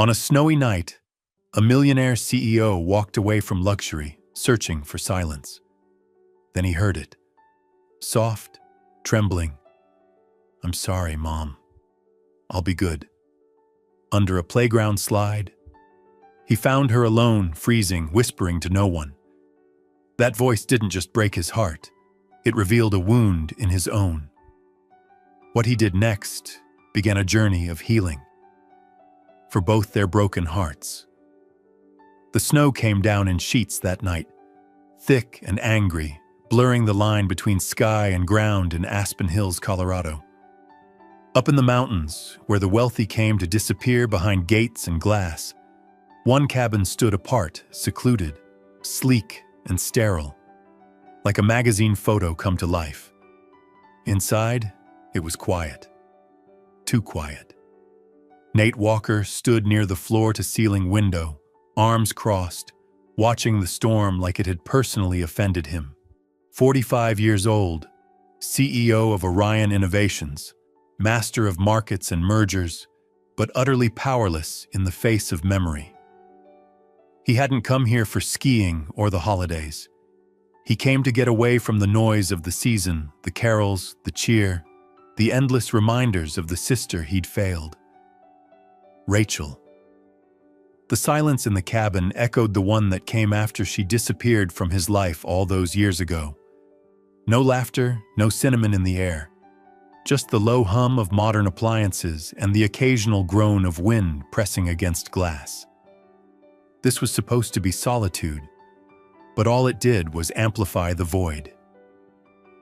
On a snowy night, a millionaire CEO walked away from luxury, searching for silence. Then he heard it. Soft, trembling. "I'm sorry, Mom. I'll be good." Under a playground slide, he found her alone, freezing, whispering to no one. That voice didn't just break his heart. It revealed a wound in his own. What he did next began a journey of healing for both their broken hearts. The snow came down in sheets that night, thick and angry, blurring the line between sky and ground in Aspen Hills, Colorado. Up in the mountains, where the wealthy came to disappear behind gates and glass, one cabin stood apart, secluded, sleek and sterile, like a magazine photo come to life. Inside, it was quiet. Too quiet. Nate Walker stood near the floor-to-ceiling window, arms crossed, watching the storm like it had personally offended him. 45 years old, CEO of Orion Innovations, master of markets and mergers, but utterly powerless in the face of memory. He hadn't come here for skiing or the holidays. He came to get away from the noise of the season, the carols, the cheer, the endless reminders of the sister he'd failed. Rachel. The silence in the cabin echoed the one that came after she disappeared from his life all those years ago. No laughter, no cinnamon in the air. Just the low hum of modern appliances and the occasional groan of wind pressing against glass. This was supposed to be solitude, but all it did was amplify the void.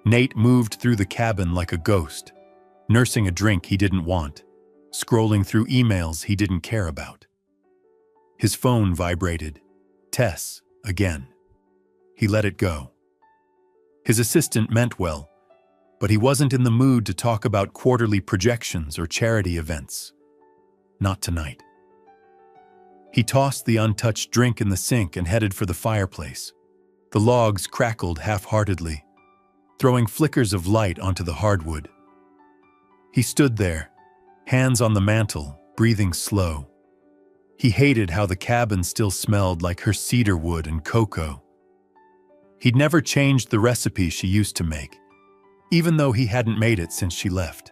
Nate moved through the cabin like a ghost, nursing a drink he didn't want, scrolling through emails he didn't care about. His phone vibrated. Tess, again. He let it go. His assistant meant well, but he wasn't in the mood to talk about quarterly projections or charity events. Not tonight. He tossed the untouched drink in the sink and headed for the fireplace. The logs crackled half-heartedly, throwing flickers of light onto the hardwood. He stood there, hands on the mantel, breathing slow. He hated how the cabin still smelled like her cedar wood and cocoa. He'd never changed the recipe she used to make, even though he hadn't made it since she left.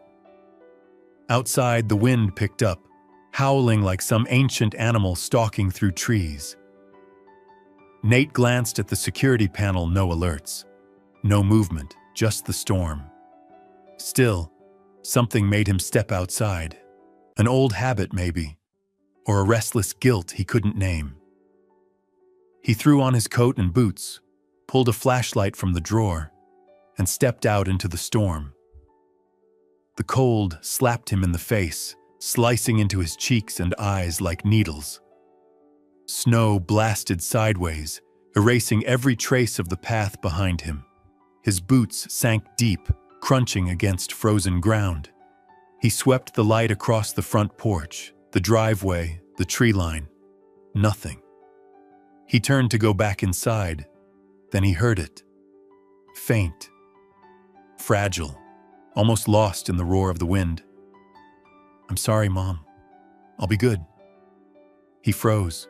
Outside, the wind picked up, howling like some ancient animal stalking through trees. Nate glanced at the security panel, no alerts. No movement, just the storm. Still, something made him step outside. An old habit, maybe, or a restless guilt he couldn't name. He threw on his coat and boots, pulled a flashlight from the drawer, and stepped out into the storm. The cold slapped him in the face, slicing into his cheeks and eyes like needles. Snow blasted sideways, erasing every trace of the path behind him. His boots sank deep, crunching against frozen ground. He swept the light across the front porch, the driveway, the tree line. Nothing. He turned to go back inside. Then he heard it. Faint. Fragile. Almost lost in the roar of the wind. "I'm sorry, Mom. I'll be good." He froze.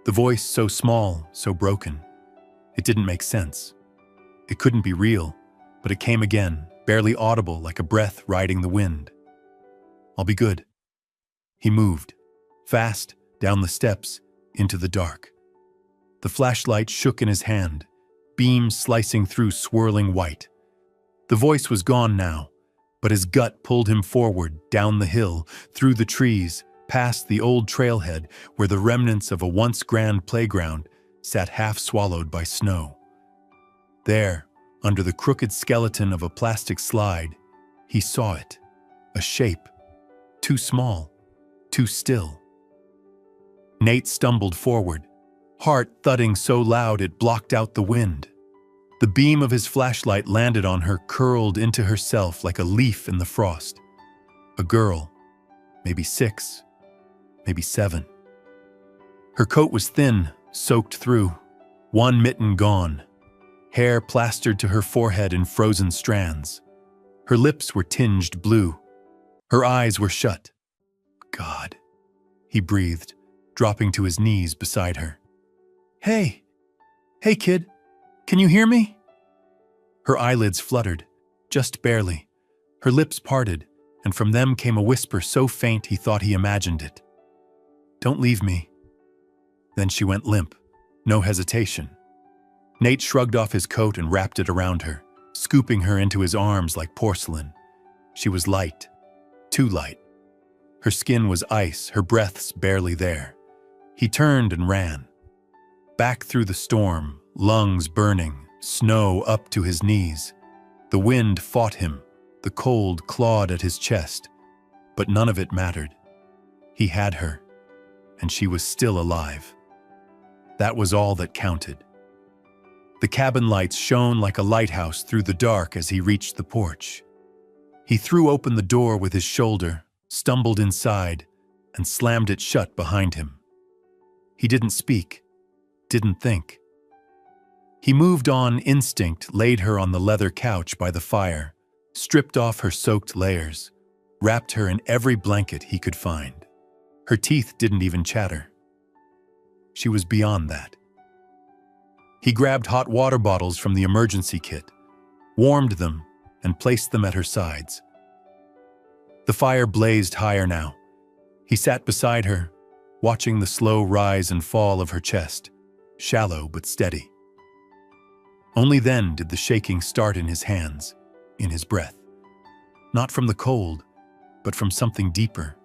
The voice so small, so broken. It didn't make sense. It couldn't be real, but it came again, barely audible like a breath riding the wind. "I'll be good." He moved, fast, down the steps, into the dark. The flashlight shook in his hand, beams slicing through swirling white. The voice was gone now, but his gut pulled him forward, down the hill, through the trees, past the old trailhead where the remnants of a once grand playground sat half swallowed by snow. There, under the crooked skeleton of a plastic slide, he saw it, a shape, too small, too still. Nate stumbled forward, heart thudding so loud it blocked out the wind. The beam of his flashlight landed on her, curled into herself like a leaf in the frost. A girl, maybe 6, maybe 7. Her coat was thin, soaked through, one mitten gone, hair plastered to her forehead in frozen strands. Her lips were tinged blue. Her eyes were shut. "God," he breathed, dropping to his knees beside her. "Hey! Hey, kid! Can you hear me?" Her eyelids fluttered, just barely. Her lips parted, and from them came a whisper so faint he thought he imagined it. "Don't leave me." Then she went limp, no hesitation. Nate shrugged off his coat and wrapped it around her, scooping her into his arms like porcelain. She was light, too light. Her skin was ice, her breaths barely there. He turned and ran. Back through the storm, lungs burning, snow up to his knees. The wind fought him, the cold clawed at his chest, but none of it mattered. He had her, and she was still alive. That was all that counted. The cabin lights shone like a lighthouse through the dark as he reached the porch. He threw open the door with his shoulder, stumbled inside, and slammed it shut behind him. He didn't speak, didn't think. He moved on instinct, laid her on the leather couch by the fire, stripped off her soaked layers, wrapped her in every blanket he could find. Her teeth didn't even chatter. She was beyond that. He grabbed hot water bottles from the emergency kit, warmed them, and placed them at her sides. The fire blazed higher now. He sat beside her, watching the slow rise and fall of her chest, shallow but steady. Only then did the shaking start in his hands, in his breath. Not from the cold, but from something deeper.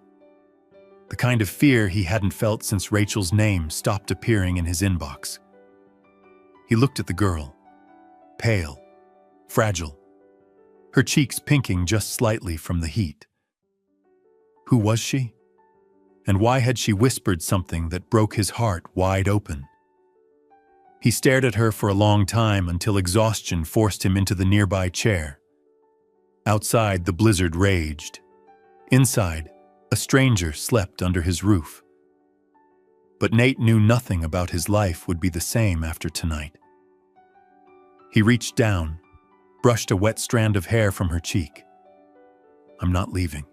The kind of fear he hadn't felt since Rachel's name stopped appearing in his inbox. He looked at the girl, pale, fragile, her cheeks pinking just slightly from the heat. Who was she? And why had she whispered something that broke his heart wide open? He stared at her for a long time until exhaustion forced him into the nearby chair. Outside, the blizzard raged. Inside, a stranger slept under his roof. But Nate knew nothing about his life would be the same after tonight. He reached down, brushed a wet strand of hair from her cheek. "I'm not leaving,"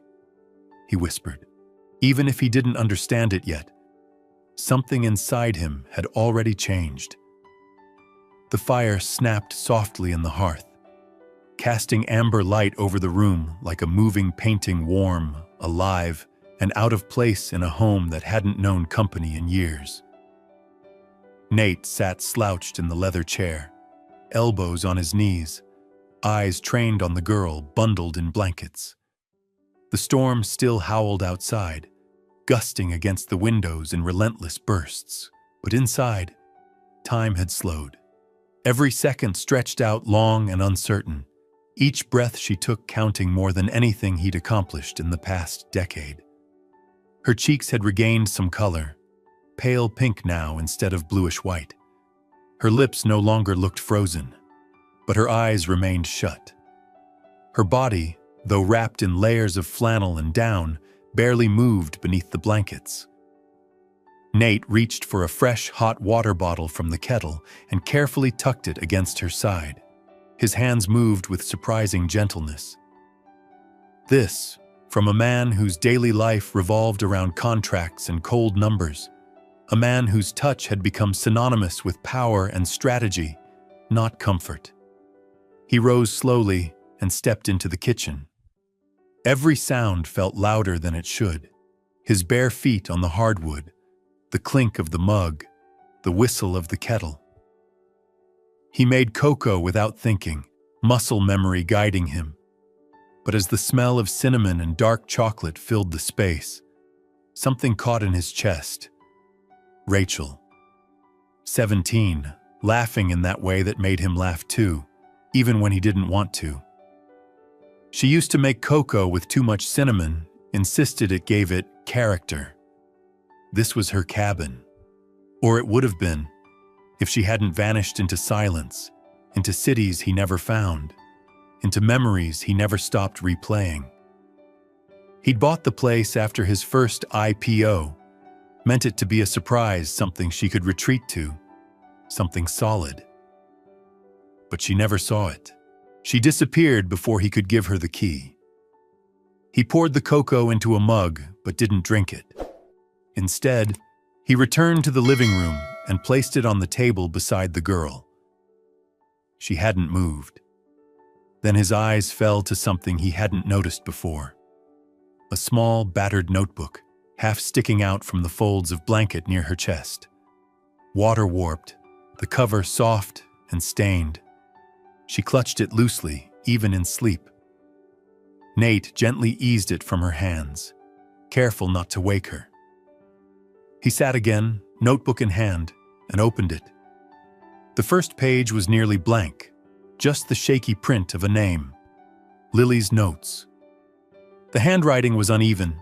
he whispered. Even if he didn't understand it yet, something inside him had already changed. The fire snapped softly in the hearth, casting amber light over the room like a moving painting, warm, alive, and out of place in a home that hadn't known company in years. Nate sat slouched in the leather chair, elbows on his knees, eyes trained on the girl bundled in blankets. The storm still howled outside, gusting against the windows in relentless bursts. But inside, time had slowed. Every second stretched out long and uncertain, each breath she took counting more than anything he'd accomplished in the past decade. Her cheeks had regained some color, pale pink now instead of bluish white. Her lips no longer looked frozen, but her eyes remained shut. Her body, though wrapped in layers of flannel and down, barely moved beneath the blankets. Nate reached for a fresh, hot water bottle from the kettle and carefully tucked it against her side. His hands moved with surprising gentleness. This, from a man whose daily life revolved around contracts and cold numbers, a man whose touch had become synonymous with power and strategy, not comfort. He rose slowly and stepped into the kitchen. Every sound felt louder than it should. His bare feet on the hardwood, the clink of the mug, the whistle of the kettle. He made cocoa without thinking, muscle memory guiding him. But as the smell of cinnamon and dark chocolate filled the space, something caught in his chest. Rachel. 17, laughing in that way that made him laugh too, even when he didn't want to. She used to make cocoa with too much cinnamon, insisted it gave it character. This was her cabin. Or it would have been, if she hadn't vanished into silence, into cities he never found, into memories he never stopped replaying. He'd bought the place after his first IPO, meant it to be a surprise, something she could retreat to, something solid. But she never saw it. She disappeared before he could give her the key. He poured the cocoa into a mug, but didn't drink it. Instead, He returned to the living room and placed it on the table beside the girl. She hadn't moved. Then his eyes fell to something he hadn't noticed before. A small, battered notebook, half sticking out from the folds of blanket near her chest. Water-warped, the cover soft and stained. She clutched it loosely, even in sleep. Nate gently eased it from her hands, careful not to wake her. He sat again, notebook in hand, and opened it. The first page was nearly blank, just the shaky print of a name. Lily's notes. The handwriting was uneven,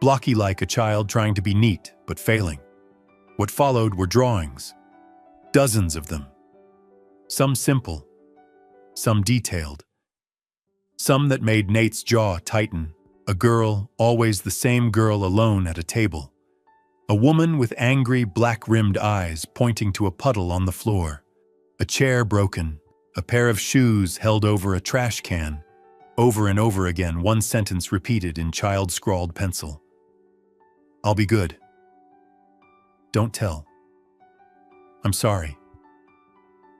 blocky like a child trying to be neat but failing. What followed were drawings, dozens of them. Some simple, some detailed. Some that made Nate's jaw tighten. A girl, always the same girl alone at a table. A woman with angry, black-rimmed eyes pointing to a puddle on the floor. A chair broken, a pair of shoes held over a trash can. Over and over again, one sentence repeated in child-scrawled pencil. "I'll be good. Don't tell. I'm sorry."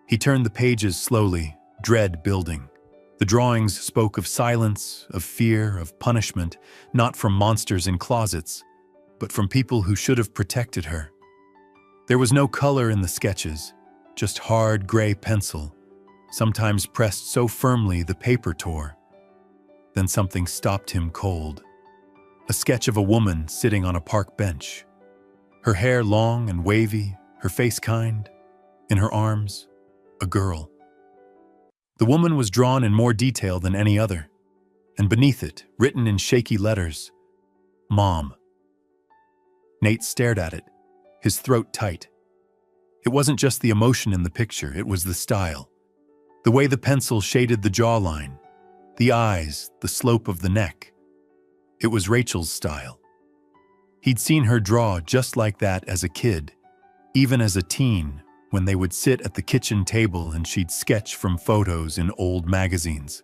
He turned the pages slowly, dread building. The drawings spoke of silence, of fear, of punishment, not from monsters in closets, but from people who should have protected her. There was no color in the sketches, just hard gray pencil, sometimes pressed so firmly the paper tore. Then something stopped him cold. A sketch of a woman sitting on a park bench. Her hair long and wavy, her face kind. In her arms, a girl. The woman was drawn in more detail than any other, and beneath it, written in shaky letters, "Mom." Nate stared at it, his throat tight. It wasn't just the emotion in the picture, it was the style. The way the pencil shaded the jawline, the eyes, the slope of the neck. It was Rachel's style. He'd seen her draw just like that as a kid, even as a teen, when they would sit at the kitchen table and she'd sketch from photos in old magazines.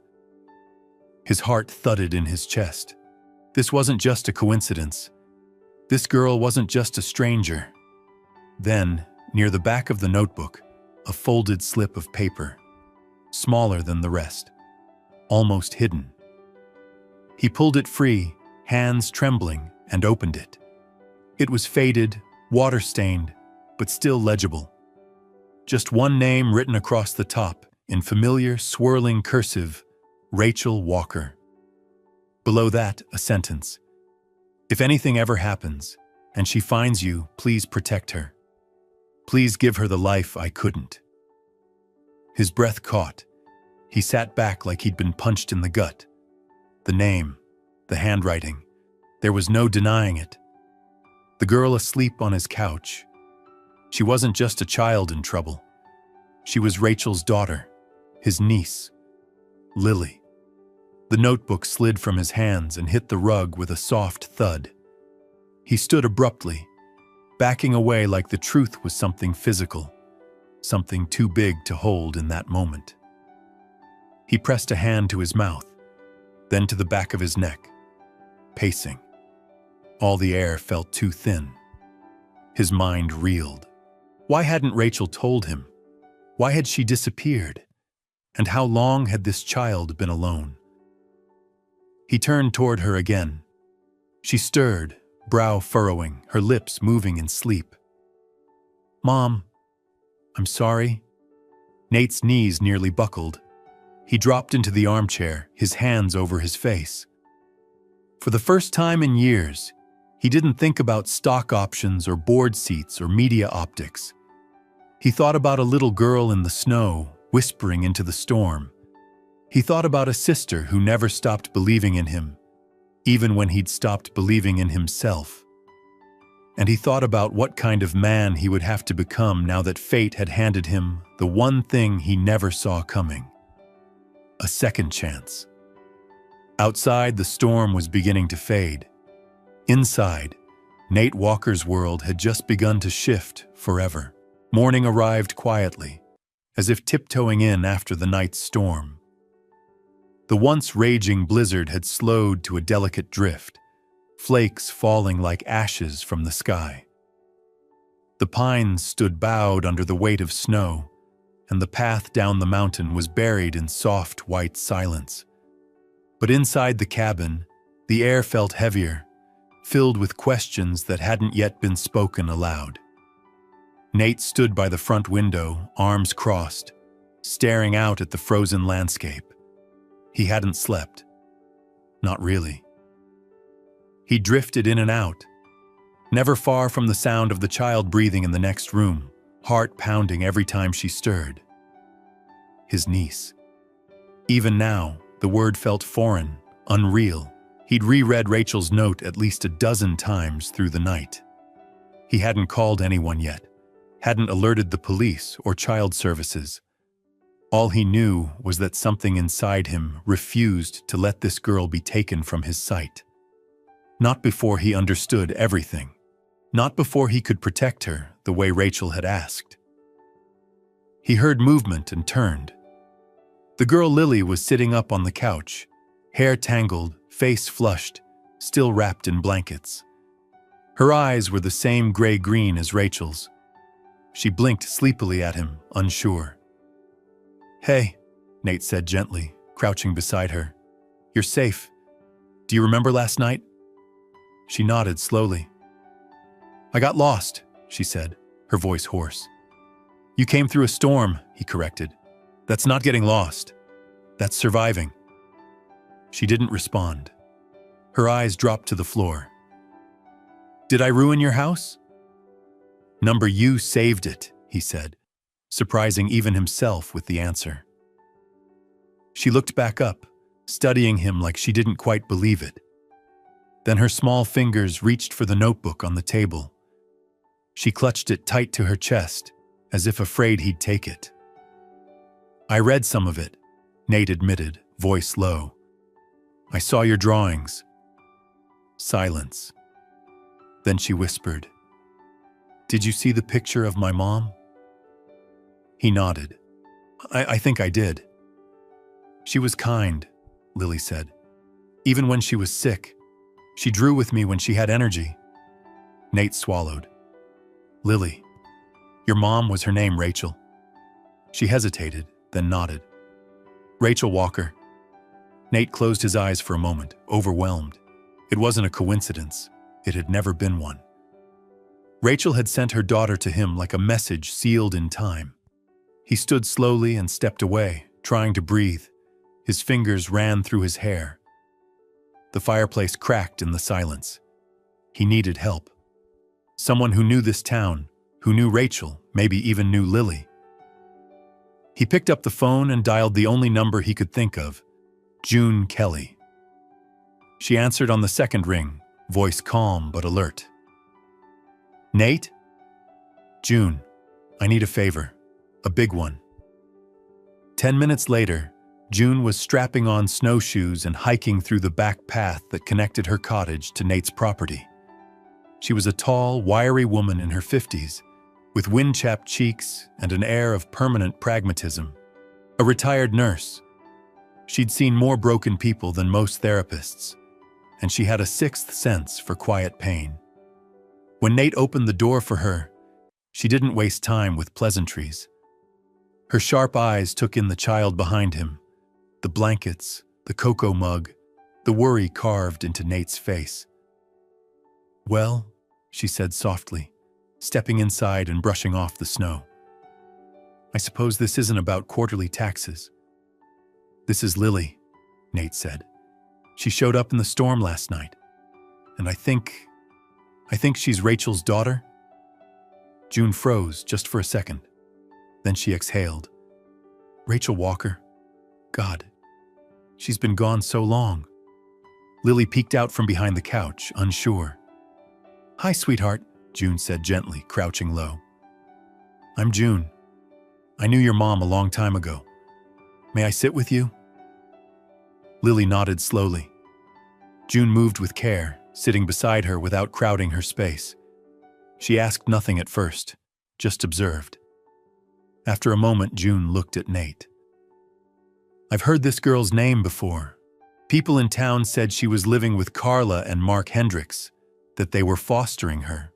His heart thudded in his chest. This wasn't just a coincidence. This girl wasn't just a stranger. Then, near the back of the notebook, a folded slip of paper, smaller than the rest, almost hidden. He pulled it free, hands trembling, and opened it. It was faded, water-stained, but still legible. Just one name written across the top, in familiar, swirling cursive, Rachel Walker. Below that, a sentence. "If anything ever happens, and she finds you, please protect her. Please give her the life I couldn't." His breath caught. He sat back like he'd been punched in the gut. The name, the handwriting, there was no denying it. The girl asleep on his couch. She wasn't just a child in trouble. She was Rachel's daughter, his niece, Lily. The notebook slid from his hands and hit the rug with a soft thud. He stood abruptly, backing away like the truth was something physical, something too big to hold in that moment. He pressed a hand to his mouth, then to the back of his neck, pacing. All the air felt too thin. His mind reeled. Why hadn't Rachel told him? Why had she disappeared? And how long had this child been alone? He turned toward her again. She stirred, brow furrowing, her lips moving in sleep. "Mom, I'm sorry." Nate's knees nearly buckled. He dropped into the armchair, his hands over his face. For the first time in years, he didn't think about stock options or board seats or media optics. He thought about a little girl in the snow, whispering into the storm. He thought about a sister who never stopped believing in him, even when he'd stopped believing in himself. And he thought about what kind of man he would have to become now that fate had handed him the one thing he never saw coming: a second chance. Outside, the storm was beginning to fade. Inside, Nate Walker's world had just begun to shift forever. Morning arrived quietly, as if tiptoeing in after the night's storm. The once raging blizzard had slowed to a delicate drift, flakes falling like ashes from the sky. The pines stood bowed under the weight of snow, and the path down the mountain was buried in soft white silence. But inside the cabin, the air felt heavier, filled with questions that hadn't yet been spoken aloud. Nate stood by the front window, arms crossed, staring out at the frozen landscape. He hadn't slept. Not really. He drifted in and out, never far from the sound of the child breathing in the next room, heart pounding every time she stirred. His niece. Even now, the word felt foreign, unreal. He'd reread Rachel's note at least a dozen times through the night. He hadn't called anyone yet, hadn't alerted the police or child services. All he knew was that something inside him refused to let this girl be taken from his sight. Not before he understood everything. Not before he could protect her the way Rachel had asked. He heard movement and turned. The girl Lily was sitting up on the couch, hair tangled, face flushed, still wrapped in blankets. Her eyes were the same gray-green as Rachel's. She blinked sleepily at him, unsure. "Hey," Nate said gently, crouching beside her. "You're safe. Do you remember last night?" She nodded slowly. "I got lost," she said, her voice hoarse. "You came through a storm," he corrected. "That's not getting lost. That's surviving." She didn't respond. Her eyes dropped to the floor. "Did I ruin your house?" "Number, you saved it," he said, surprising even himself with the answer. She looked back up, studying him like she didn't quite believe it. Then her small fingers reached for the notebook on the table. She clutched it tight to her chest, as if afraid he'd take it. "I read some of it," Nate admitted, voice low. "I saw your drawings." Silence. Then she whispered, "Did you see the picture of my mom?" He nodded. I think I did." "She was kind," Lily said. "Even when she was sick. She drew with me when she had energy." Nate swallowed. "Lily. Your mom was her name, Rachel." She hesitated, then nodded. "Rachel Walker." Nate closed his eyes for a moment, overwhelmed. It wasn't a coincidence. It had never been one. Rachel had sent her daughter to him like a message sealed in time. He stood slowly and stepped away, trying to breathe. His fingers ran through his hair. The fireplace cracked in the silence. He needed help. Someone who knew this town, who knew Rachel, maybe even knew Lily. He picked up the phone and dialed the only number he could think of, June Kelly. She answered on the second ring, voice calm but alert. "Nate?" "June, I need a favor. A big one." 10 minutes later, June was strapping on snowshoes and hiking through the back path that connected her cottage to Nate's property. She was a tall, wiry woman in her 50s, with wind-chapped cheeks and an air of permanent pragmatism. A retired nurse. She'd seen more broken people than most therapists, and she had a sixth sense for quiet pain. When Nate opened the door for her, she didn't waste time with pleasantries. Her sharp eyes took in the child behind him, the blankets, the cocoa mug, the worry carved into Nate's face. "Well," she said softly, stepping inside and brushing off the snow. "I suppose this isn't about quarterly taxes." "This is Lily," Nate said. "She showed up in the storm last night, and I think she's Rachel's daughter." June froze just for a second. Then she exhaled. "Rachel Walker? God, she's been gone so long." Lily peeked out from behind the couch, unsure. "Hi, sweetheart," June said gently, crouching low. "I'm June. I knew your mom a long time ago. May I sit with you?" Lily nodded slowly. June moved with care, sitting beside her without crowding her space. She asked nothing at first, just observed. After a moment, June looked at Nate. "I've heard this girl's name before. People in town said she was living with Carla and Mark Hendricks, that they were fostering her."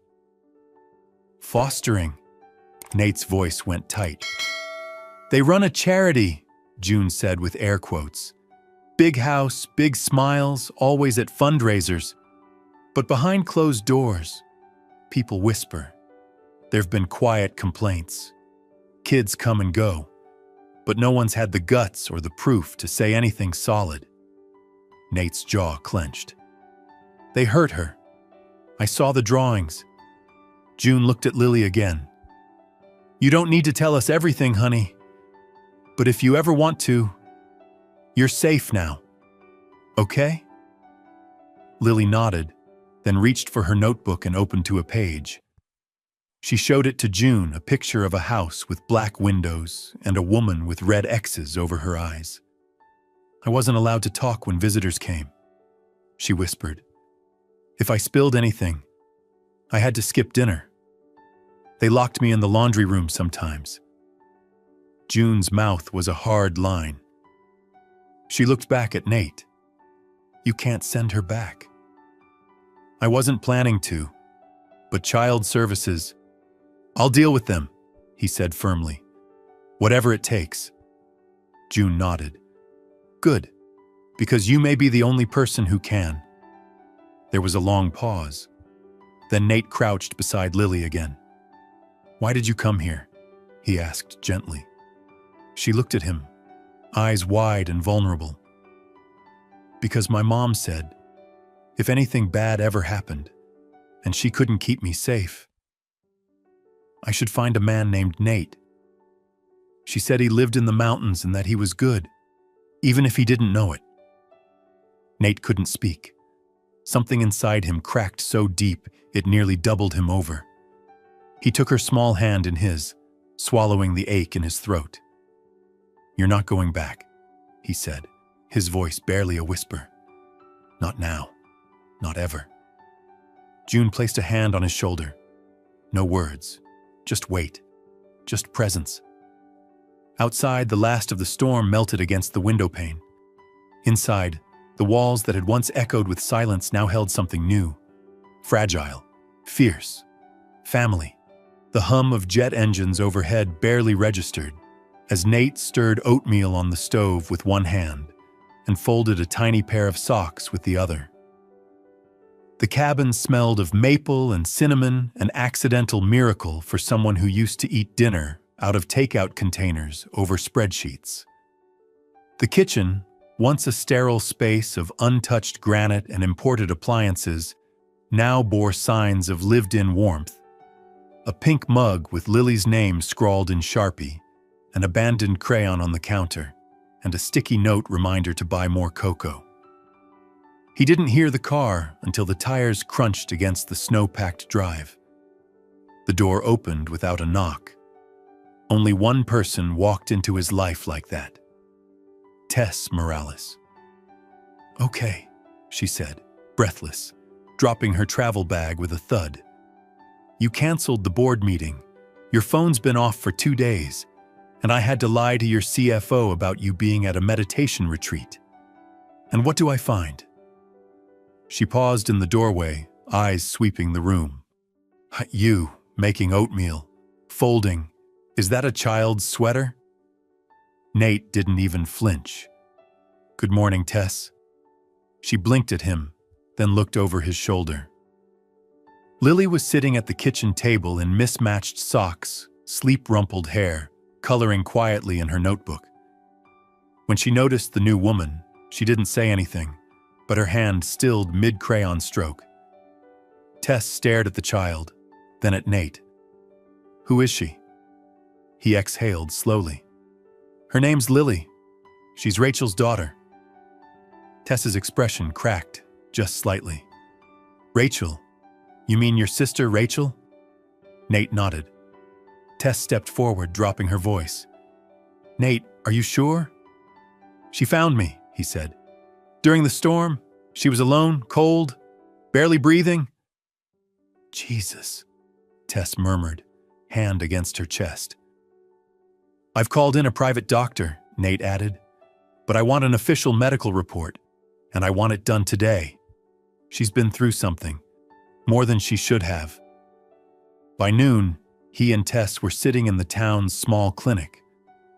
Fostering. Nate's voice went tight. They run a charity, June said with air quotes. Big house, big smiles, always at fundraisers. But behind closed doors, people whisper. There've been quiet complaints. Kids come and go, but no one's had the guts or the proof to say anything solid. Nate's jaw clenched. They hurt her. I saw the drawings. June looked at Lily again. You don't need to tell us everything, honey. But if you ever want to, you're safe now. Okay? Lily nodded, then reached for her notebook and opened to a page. She showed it to June, a picture of a house with black windows and a woman with red X's over her eyes. I wasn't allowed to talk when visitors came, she whispered. If I spilled anything, I had to skip dinner. They locked me in the laundry room sometimes. June's mouth was a hard line. She looked back at Nate. You can't send her back. I wasn't planning to, but child services, I'll deal with them, he said firmly. Whatever it takes. June nodded. Good, because you may be the only person who can. There was a long pause. Then Nate crouched beside Lily again. Why did you come here? He asked gently. She looked at him, eyes wide and vulnerable. Because my mom said, if anything bad ever happened, and she couldn't keep me safe, I should find a man named Nate. She said he lived in the mountains and that he was good, even if he didn't know it. Nate couldn't speak. Something inside him cracked so deep it nearly doubled him over. He took her small hand in his, swallowing the ache in his throat. You're not going back, he said, his voice barely a whisper. Not now. Not ever. June placed a hand on his shoulder. No words. Just wait. Just presence. Outside, the last of the storm melted against the window pane. Inside, the walls that had once echoed with silence now held something new. Fragile. Fierce. Family. The hum of jet engines overhead barely registered as Nate stirred oatmeal on the stove with one hand and folded a tiny pair of socks with the other. The cabin smelled of maple and cinnamon, an accidental miracle for someone who used to eat dinner out of takeout containers over spreadsheets. The kitchen, once a sterile space of untouched granite and imported appliances, now bore signs of lived-in warmth. A pink mug with Lily's name scrawled in Sharpie, an abandoned crayon on the counter, and a sticky note reminder to buy more cocoa. He didn't hear the car until the tires crunched against the snow-packed drive. The door opened without a knock. Only one person walked into his life like that. Tess Morales. Okay, she said, breathless, dropping her travel bag with a thud. You canceled the board meeting. Your phone's been off for 2 days, and I had to lie to your CFO about you being at a meditation retreat. And what do I find? She paused in the doorway, eyes sweeping the room. You, making oatmeal, folding. Is that a child's sweater? Nate didn't even flinch. Good morning, Tess. She blinked at him, then looked over his shoulder. Lily was sitting at the kitchen table in mismatched socks, sleep-rumpled hair, coloring quietly in her notebook. When she noticed the new woman, she didn't say anything, but her hand stilled mid-crayon stroke. Tess stared at the child, then at Nate. Who is she? He exhaled slowly. Her name's Lily. She's Rachel's daughter. Tess's expression cracked, just slightly. Rachel? You mean your sister Rachel? Nate nodded. Tess stepped forward, dropping her voice. Nate, are you sure? She found me, he said. During the storm, she was alone, cold, barely breathing. Jesus, Tess murmured, hand against her chest. I've called in a private doctor, Nate added, but I want an official medical report, and I want it done today. She's been through something, more than she should have. By noon, He and Tess were sitting in the town's small clinic,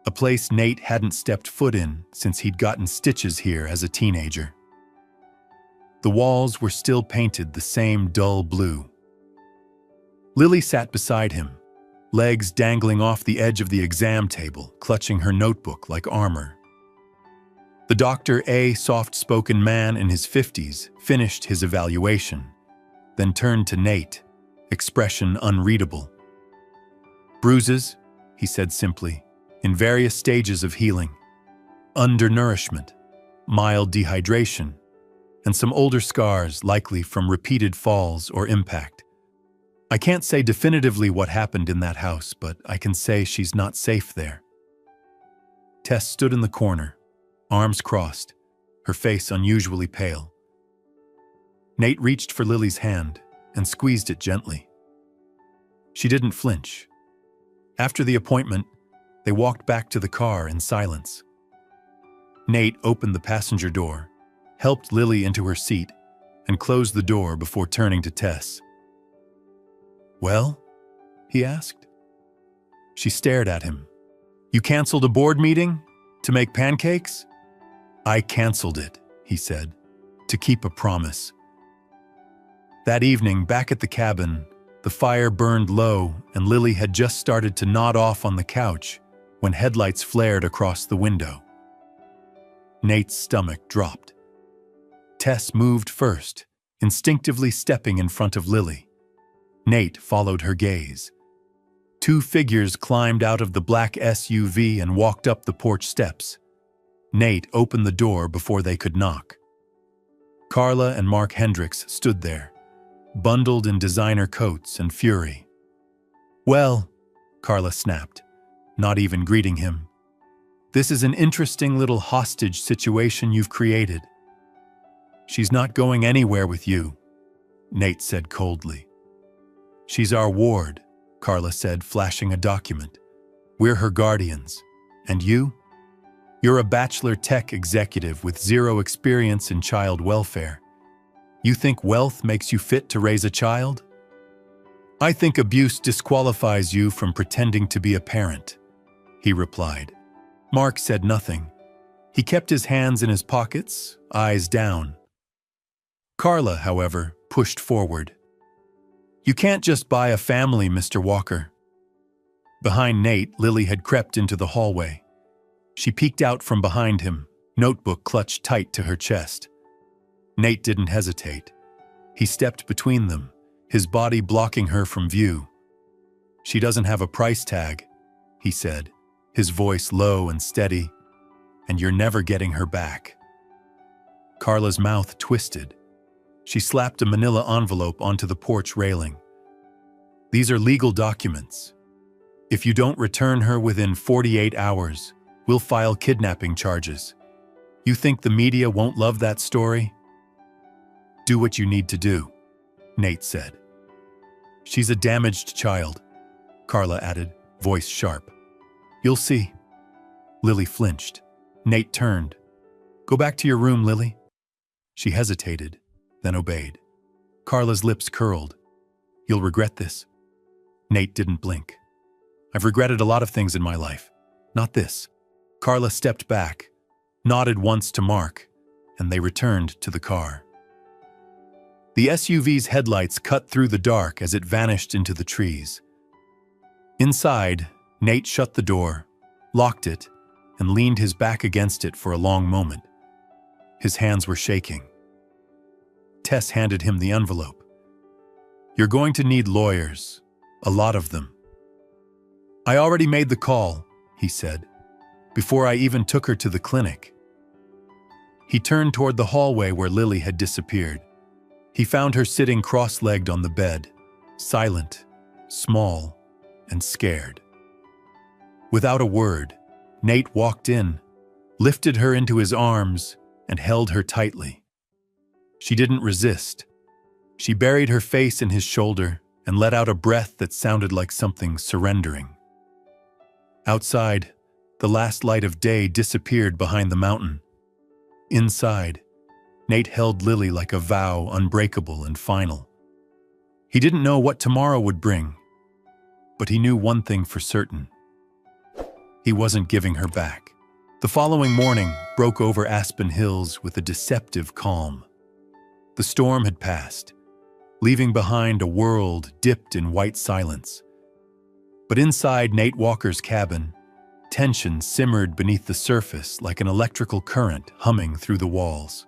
a place Nate hadn't stepped foot in since he'd gotten stitches here as a teenager. The walls were still painted the same dull blue. Lily sat beside him, legs dangling off the edge of the exam table, clutching her notebook like armor. The doctor, a soft-spoken man in his 50s, finished his evaluation, then turned to Nate, expression unreadable. "Bruises," he said simply, "in various stages of healing. Undernourishment, mild dehydration, and some older scars likely from repeated falls or impact. I can't say definitively what happened in that house, but I can say she's not safe there." Tess stood in the corner, arms crossed, her face unusually pale. Nate reached for Lily's hand and squeezed it gently. She didn't flinch. After the appointment, they walked back to the car in silence. Nate opened the passenger door, helped Lily into her seat, and closed the door before turning to Tess. "Well?" he asked. She stared at him. "You canceled a board meeting? To make pancakes?" "I canceled it," he said, "to keep a promise." That evening, back at the cabin, the fire burned low and Lily had just started to nod off on the couch when headlights flared across the window. Nate's stomach dropped. Tess moved first, instinctively stepping in front of Lily. Nate followed her gaze. Two figures climbed out of the black SUV and walked up the porch steps. Nate opened the door before they could knock. Carla and Mark Hendricks stood there, bundled in designer coats and fury. "Well," Carla snapped, not even greeting him, "this is an interesting little hostage situation you've created." "She's not going anywhere with you," Nate said coldly. "She's our ward," Carla said, flashing a document. "We're her guardians. And you? You're a bachelor tech executive with zero experience in child welfare. You think wealth makes you fit to raise a child? I think abuse disqualifies you from pretending to be a parent," he replied. Mark said nothing. He kept his hands in his pockets, eyes down. Carla, however, pushed forward. "You can't just buy a family, Mr. Walker." Behind Nate, Lily had crept into the hallway. She peeked out from behind him, notebook clutched tight to her chest. Nate didn't hesitate. He stepped between them, his body blocking her from view. "She doesn't have a price tag," he said, his voice low and steady, "and you're never getting her back." Carla's mouth twisted. She slapped a manila envelope onto the porch railing. "These are legal documents. If you don't return her within 48 hours, we'll file kidnapping charges. You think the media won't love that story? Do what you need to do," Nate said. "She's a damaged child," Carla added, voice sharp. "You'll see." Lily flinched. Nate turned. "Go back to your room, Lily." She hesitated, then obeyed. Carla's lips curled. "You'll regret this." Nate didn't blink. "I've regretted a lot of things in my life. Not this." Carla stepped back, nodded once to Mark, and they returned to the car. The SUV's headlights cut through the dark as it vanished into the trees. Inside, Nate shut the door, locked it, and leaned his back against it for a long moment. His hands were shaking. Tess handed him the envelope. "You're going to need lawyers, a lot of them." "I already made the call," he said, "before I even took her to the clinic." He turned toward the hallway where Lily had disappeared. He found her sitting cross-legged on the bed, silent, small, and scared. Without a word, Nate walked in, lifted her into his arms, and held her tightly. She didn't resist. She buried her face in his shoulder and let out a breath that sounded like something surrendering. Outside, the last light of day disappeared behind the mountain. Inside, Nate held Lily like a vow unbreakable and final. He didn't know what tomorrow would bring. But he knew one thing for certain. He wasn't giving her back. The following morning broke over Aspen Hills with a deceptive calm. The storm had passed, leaving behind a world dipped in white silence. But inside Nate Walker's cabin, tension simmered beneath the surface like an electrical current humming through the walls.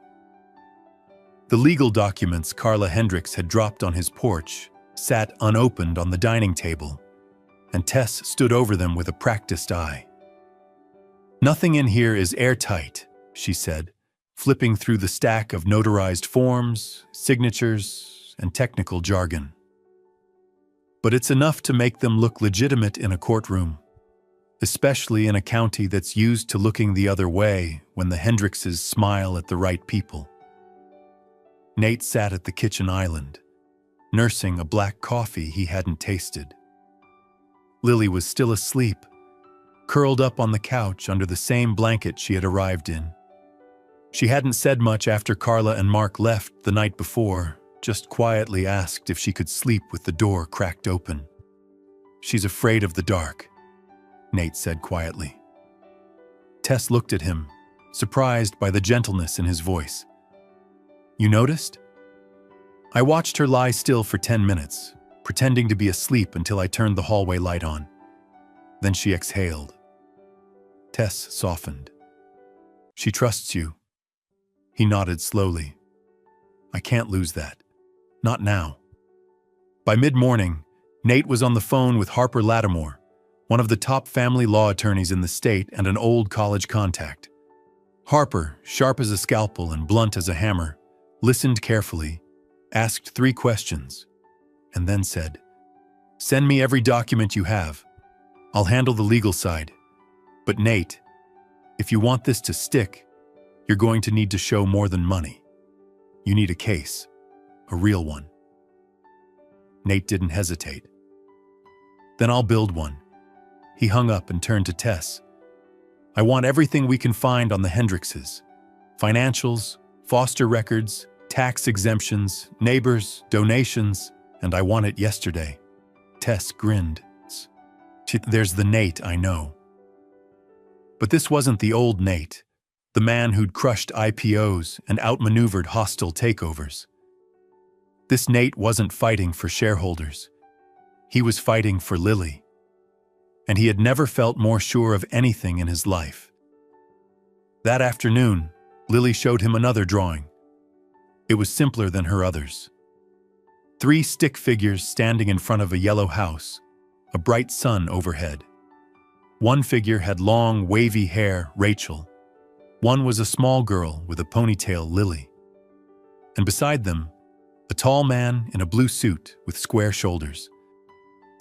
The legal documents Carla Hendricks had dropped on his porch sat unopened on the dining table, and Tess stood over them with a practiced eye. "Nothing in here is airtight," she said, flipping through the stack of notarized forms, signatures, and technical jargon. "But it's enough to make them look legitimate in a courtroom, especially in a county that's used to looking the other way when the Hendrickses smile at the right people." Nate sat at the kitchen island, nursing a black coffee he hadn't tasted. Lily was still asleep, curled up on the couch under the same blanket she had arrived in. She hadn't said much after Carla and Mark left the night before, just quietly asked if she could sleep with the door cracked open. "She's afraid of the dark," Nate said quietly. Tess looked at him, surprised by the gentleness in his voice. "You noticed?" "I watched her lie still for 10 minutes, pretending to be asleep until I turned the hallway light on. Then she exhaled." Tess softened. "She trusts you." He nodded slowly. "I can't lose that. Not now." By mid-morning, Nate was on the phone with Harper Lattimore, one of the top family law attorneys in the state and an old college contact. Harper, sharp as a scalpel and blunt as a hammer, listened carefully, asked 3 questions, and then said, "Send me every document you have. I'll handle the legal side. But Nate, if you want this to stick, you're going to need to show more than money. You need a case, a real one." Nate didn't hesitate. "Then I'll build one." He hung up and turned to Tess. "I want everything we can find on the Hendrickses. Financials, foster records, tax exemptions, neighbors, donations, and I want it yesterday." Tess grinned. "There's the Nate I know." But this wasn't the old Nate, the man who'd crushed IPOs and outmaneuvered hostile takeovers. This Nate wasn't fighting for shareholders. He was fighting for Lily. And he had never felt more sure of anything in his life. That afternoon, Lily showed him another drawing. It was simpler than her others. 3 stick figures standing in front of a yellow house, a bright sun overhead. One figure had long, wavy hair, Rachel. One was a small girl with a ponytail, Lily. And beside them, a tall man in a blue suit with square shoulders.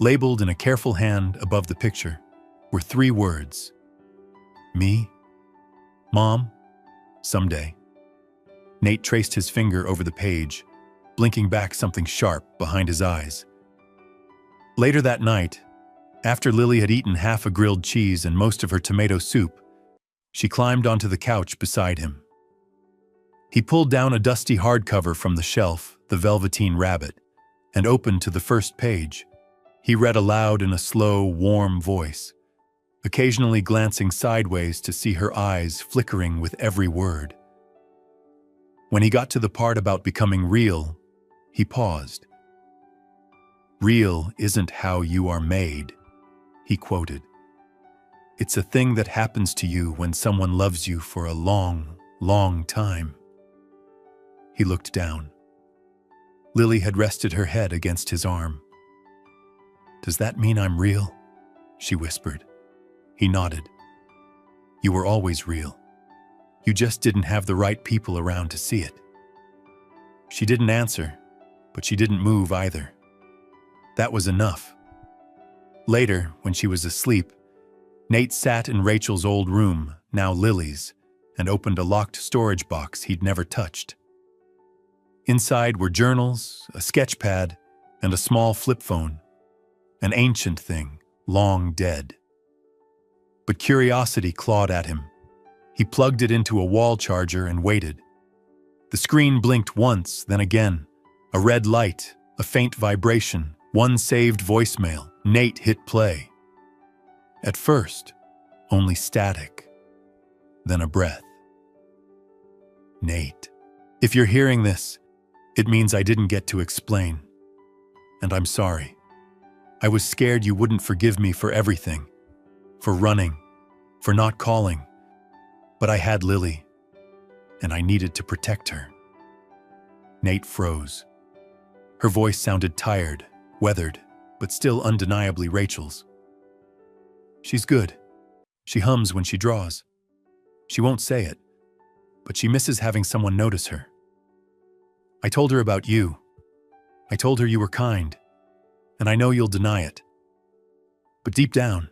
Labeled in a careful hand above the picture were 3 words. "Me? Mom? Someday." Nate traced his finger over the page, blinking back something sharp behind his eyes. Later that night, after Lily had eaten half a grilled cheese and most of her tomato soup, she climbed onto the couch beside him. He pulled down a dusty hardcover from the shelf, The Velveteen Rabbit, and opened to the first page. He read aloud in a slow, warm voice, occasionally glancing sideways to see her eyes flickering with every word. When he got to the part about becoming real, he paused. "Real isn't how you are made," he quoted. "It's a thing that happens to you when someone loves you for a long, long time." He looked down. Lily had rested her head against his arm. "Does that mean I'm real?" she whispered. He nodded. "You were always real. You just didn't have the right people around to see it." She didn't answer, but she didn't move either. That was enough. Later, when she was asleep, Nate sat in Rachel's old room, now Lily's, and opened a locked storage box he'd never touched. Inside were journals, a sketch pad, and a small flip phone, an ancient thing, long dead. But curiosity clawed at him. He plugged it into a wall charger and waited. The screen blinked once, then again. A red light, a faint vibration, one saved voicemail, Nate hit play. At first, only static, then a breath. Nate, if you're hearing this, it means I didn't get to explain. And I'm sorry. I was scared you wouldn't forgive me for everything. For running, for not calling. But I had Lily, and I needed to protect her. Nate froze. Her voice sounded tired, weathered, but still undeniably Rachel's. She's good. She hums when she draws. She won't say it, but she misses having someone notice her. I told her about you. I told her you were kind, and I know you'll deny it. But deep down,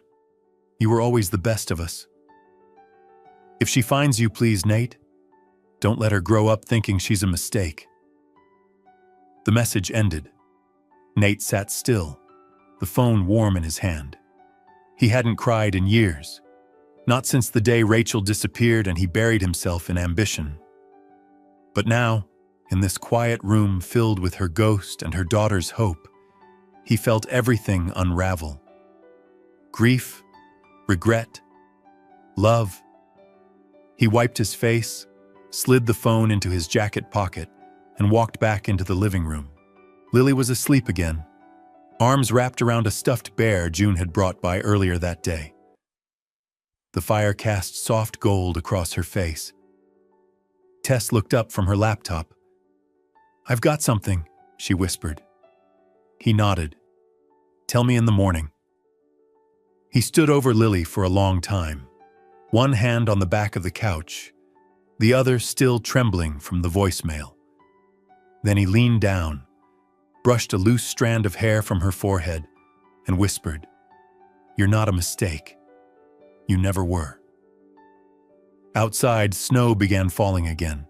you were always the best of us. If she finds you, please, Nate, don't let her grow up thinking she's a mistake. The message ended. Nate sat still, the phone warm in his hand. He hadn't cried in years, not since the day Rachel disappeared and he buried himself in ambition. But now, in this quiet room filled with her ghost and her daughter's hope, he felt everything unravel. Grief, regret, love. He wiped his face, slid the phone into his jacket pocket, and walked back into the living room. Lily was asleep again, arms wrapped around a stuffed bear June had brought by earlier that day. The fire cast soft gold across her face. Tess looked up from her laptop. "I've got something," she whispered. He nodded. "Tell me in the morning." He stood over Lily for a long time, one hand on the back of the couch, the other still trembling from the voicemail. Then he leaned down, brushed a loose strand of hair from her forehead, and whispered, "You're not a mistake. You never were." Outside, snow began falling again.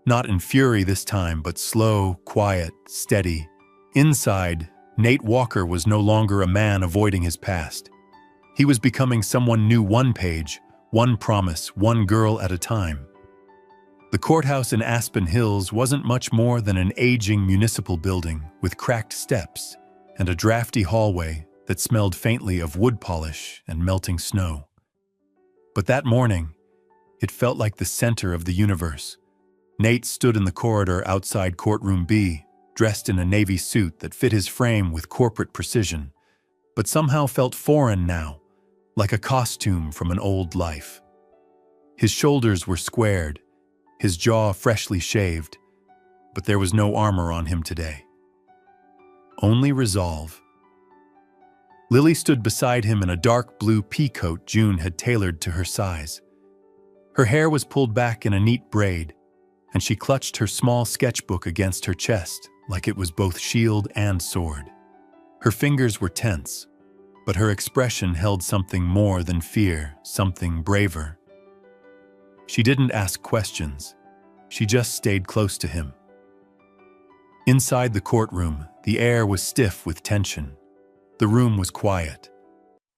Not in fury this time, but slow, quiet, steady. Inside, Nate Walker was no longer a man avoiding his past. He was becoming someone new, one page, one promise, one girl at a time. The courthouse in Aspen Hills wasn't much more than an aging municipal building with cracked steps and a drafty hallway that smelled faintly of wood polish and melting snow. But that morning, it felt like the center of the universe. Nate stood in the corridor outside courtroom B, dressed in a navy suit that fit his frame with corporate precision, but somehow felt foreign now, like a costume from an old life. His shoulders were squared, his jaw freshly shaved, but there was no armor on him today. Only resolve. Lily stood beside him in a dark blue pea coat June had tailored to her size. Her hair was pulled back in a neat braid, and she clutched her small sketchbook against her chest like it was both shield and sword. Her fingers were tense, but her expression held something more than fear, something braver. She didn't ask questions. She just stayed close to him. Inside the courtroom, the air was stiff with tension. The room was quiet,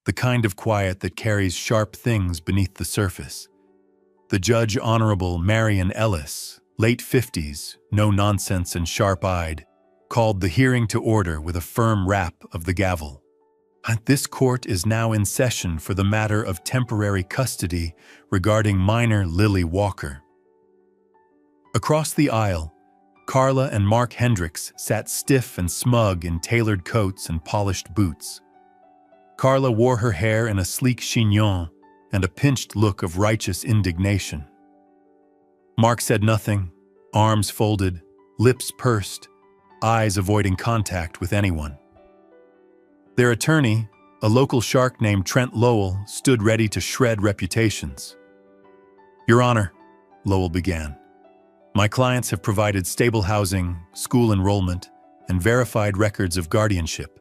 the kind of quiet that carries sharp things beneath the surface. The Judge Honorable Marion Ellis, late 50s, no nonsense and sharp-eyed, called the hearing to order with a firm rap of the gavel. This court is now in session for the matter of temporary custody regarding minor Lily Walker. Across the aisle, Carla and Mark Hendricks sat stiff and smug in tailored coats and polished boots. Carla wore her hair in a sleek chignon and a pinched look of righteous indignation. Mark said nothing, arms folded, lips pursed, eyes avoiding contact with anyone. Their attorney, a local shark named Trent Lowell, stood ready to shred reputations. "Your Honor," Lowell began, "my clients have provided stable housing, school enrollment, and verified records of guardianship.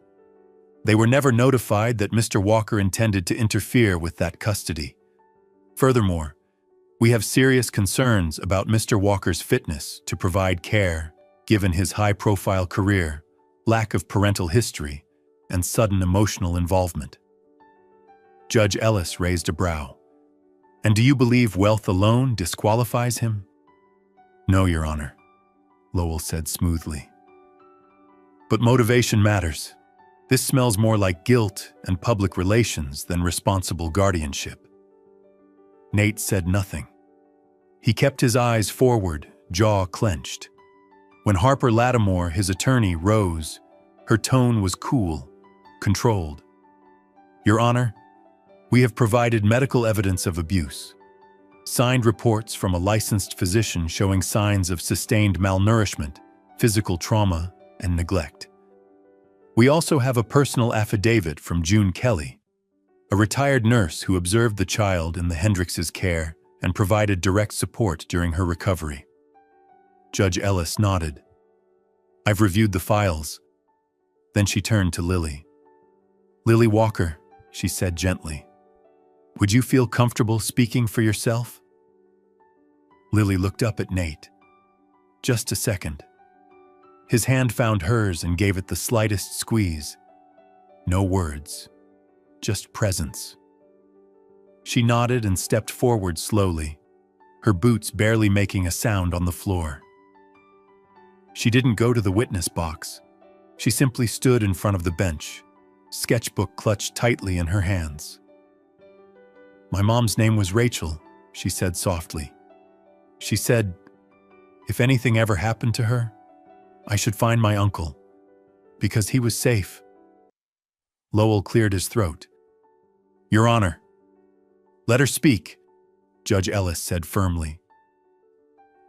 They were never notified that Mr. Walker intended to interfere with that custody. Furthermore, we have serious concerns about Mr. Walker's fitness to provide care, given his high-profile career, lack of parental history, and sudden emotional involvement." Judge Ellis raised a brow. "And do you believe wealth alone disqualifies him?" "No, Your Honor," Lowell said smoothly. "But motivation matters. This smells more like guilt and public relations than responsible guardianship. Nate said nothing. He kept his eyes forward, jaw clenched. When Harper Lattimore, his attorney, rose, her tone was cool, controlled. Your Honor, we have provided medical evidence of abuse. Signed reports from a licensed physician showing signs of sustained malnourishment, physical trauma, and neglect. We also have a personal affidavit from June Kelly, a retired nurse who observed the child in the Hendricks' care and provided direct support during her recovery. Judge Ellis nodded. I've reviewed the files. Then she turned to Lily. Lily Walker, she said gently, would you feel comfortable speaking for yourself? Lily looked up at Nate. Just a second. His hand found hers and gave it the slightest squeeze. No words, just presence. She nodded and stepped forward slowly, her boots barely making a sound on the floor. She didn't go to the witness box. She simply stood in front of the bench, sketchbook clutched tightly in her hands. My mom's name was Rachel, she said softly. She said, if anything ever happened to her, I should find my uncle, because he was safe. Lowell cleared his throat. Your Honor. Let her speak, Judge Ellis said firmly.